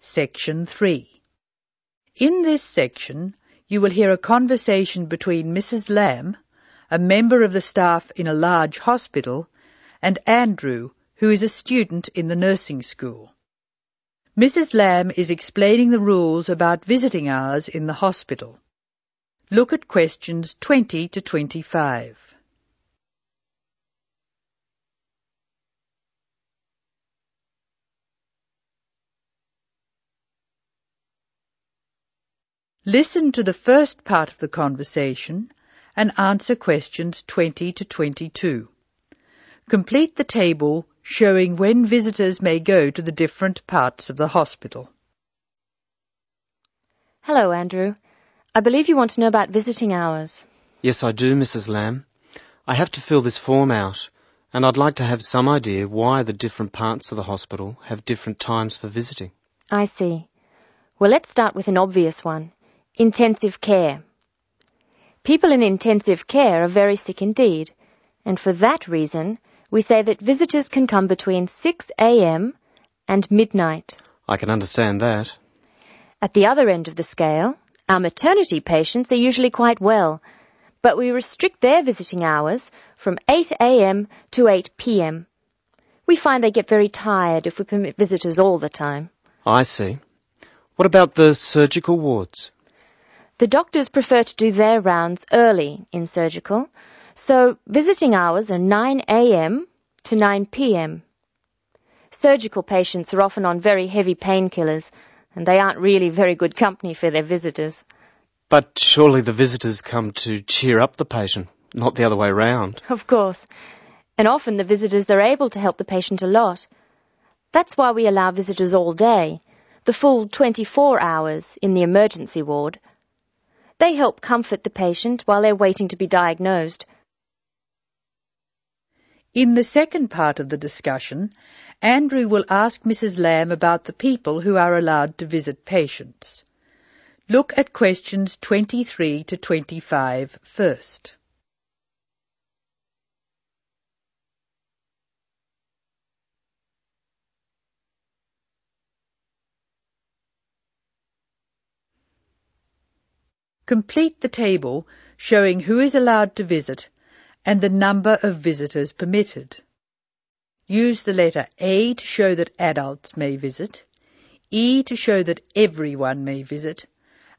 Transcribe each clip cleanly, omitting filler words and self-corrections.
Section 3. In this section, you will hear a conversation between Mrs. Lamb, a member of the staff in a large hospital, and Andrew, who is a student in the nursing school. Mrs. Lamb is explaining the rules about visiting hours in the hospital. Look at questions 20 to 25. Listen to the first part of the conversation and answer questions 20 to 22. Complete the table showing when visitors may go to the different parts of the hospital. Hello, Andrew. I believe you want to know about visiting hours. Yes, I do, Mrs. Lamb. I have to fill this form out, and I'd like to have some idea why the different parts of the hospital have different times for visiting. I see. Well, let's start with an obvious one. Intensive care. People in intensive care are very sick indeed, and for that reason, we say that visitors can come between 6 a.m. and midnight. I can understand that. At the other end of the scale, our maternity patients are usually quite well, but we restrict their visiting hours from 8 a.m. to 8 p.m. We find they get very tired if we permit visitors all the time. I see. What about the surgical wards? The doctors prefer to do their rounds early in surgical, so visiting hours are 9 a.m. to 9 p.m. Surgical patients are often on very heavy painkillers, and they aren't really very good company for their visitors. But surely the visitors come to cheer up the patient, not the other way round. Of course. And often the visitors are able to help the patient a lot. That's why we allow visitors all day, the full 24 hours in the emergency ward. They help comfort the patient while they're waiting to be diagnosed. In the second part of the discussion, Andrew will ask Mrs. Lamb about the people who are allowed to visit patients. Look at questions 23 to 25 first. Complete the table showing who is allowed to visit and the number of visitors permitted. Use the letter A to show that adults may visit, E to show that everyone may visit,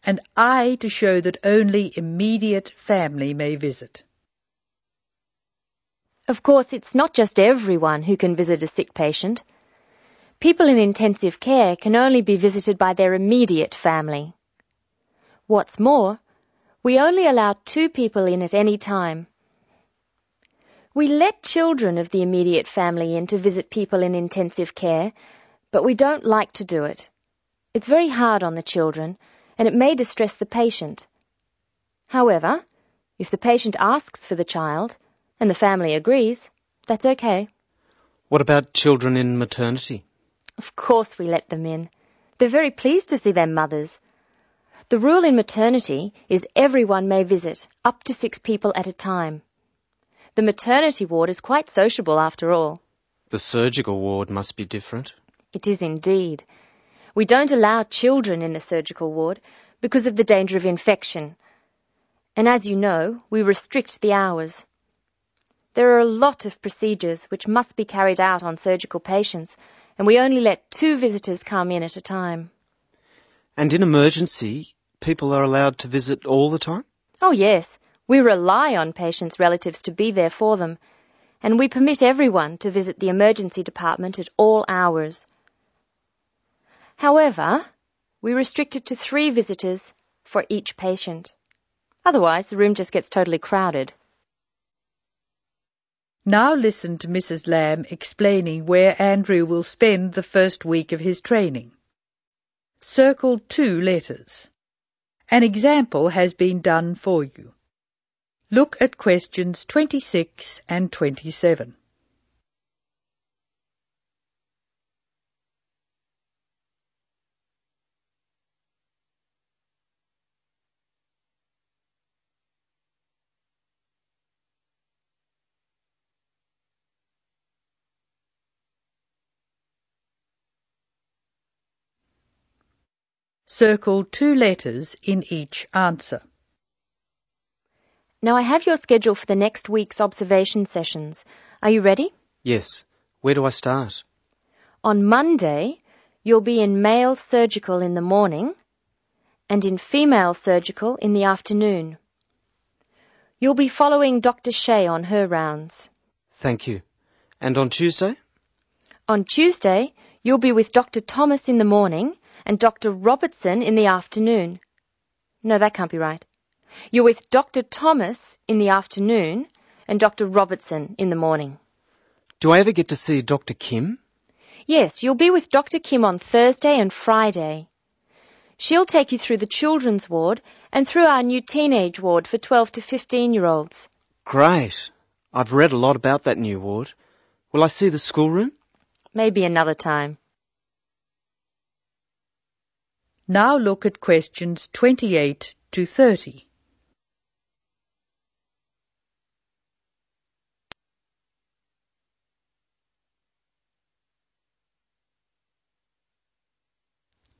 and I to show that only immediate family may visit. Of course, it's not just everyone who can visit a sick patient. People in intensive care can only be visited by their immediate family. What's more, we only allow 2 people in at any time. We let children of the immediate family in to visit people in intensive care, but we don't like to do it. It's very hard on the children, and it may distress the patient. However, if the patient asks for the child, and the family agrees, that's okay. What about children in maternity? Of course we let them in. They're very pleased to see their mothers. The rule in maternity is everyone may visit, up to 6 people at a time. The maternity ward is quite sociable after all. The surgical ward must be different. It is indeed. We don't allow children in the surgical ward because of the danger of infection. And as you know, we restrict the hours. There are a lot of procedures which must be carried out on surgical patients, and we only let 2 visitors come in at a time. And in emergency, people are allowed to visit all the time? Oh yes, we rely on patients' relatives to be there for them, and we permit everyone to visit the emergency department at all hours. However, we restrict it to 3 visitors for each patient. Otherwise, the room just gets totally crowded. Now listen to Mrs. Lamb explaining where Andrew will spend the first week of his training. Circle 2 letters. An example has been done for you. Look at questions 26 and 27. Circle 2 letters in each answer. Now I have your schedule for the next week's observation sessions. Are you ready? Yes. Where do I start? On Monday, you'll be in male surgical in the morning and in female surgical in the afternoon. You'll be following Dr. Shea on her rounds. Thank you. And on Tuesday? On Tuesday, you'll be with Dr. Thomas in the morning and Dr. Robertson in the afternoon. No, that can't be right. You're with Dr. Thomas in the afternoon and Dr. Robertson in the morning. Do I ever get to see Dr. Kim? Yes, you'll be with Dr. Kim on Thursday and Friday. She'll take you through the children's ward and through our new teenage ward for 12 to 15-year-olds. Great. I've read a lot about that new ward. Will I see the schoolroom? Maybe another time. Now look at questions 28 to 30.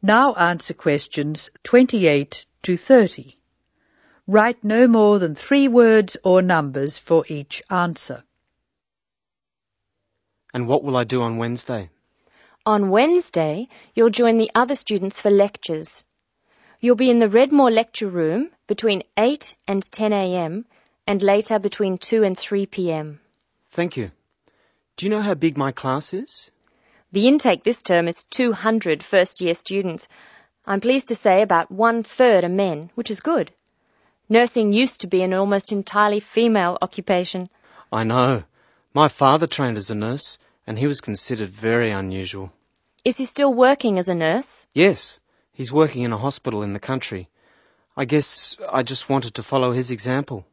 Now answer questions 28 to 30. Write no more than 3 words or numbers for each answer. And what will I do on Wednesday? On Wednesday, you'll join the other students for lectures. You'll be in the Redmore lecture room between 8 and 10 a.m. and later between 2 and 3 p.m. Thank you. Do you know how big my class is? The intake this term is 200 first-year students. I'm pleased to say about 1/3 are men, which is good. Nursing used to be an almost entirely female occupation. I know. My father trained as a nurse, and he was considered very unusual. Is he still working as a nurse? Yes, he's working in a hospital in the country. I guess I just wanted to follow his example.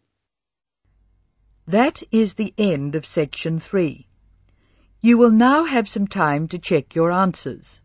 That is the end of section 3. You will now have some time to check your answers.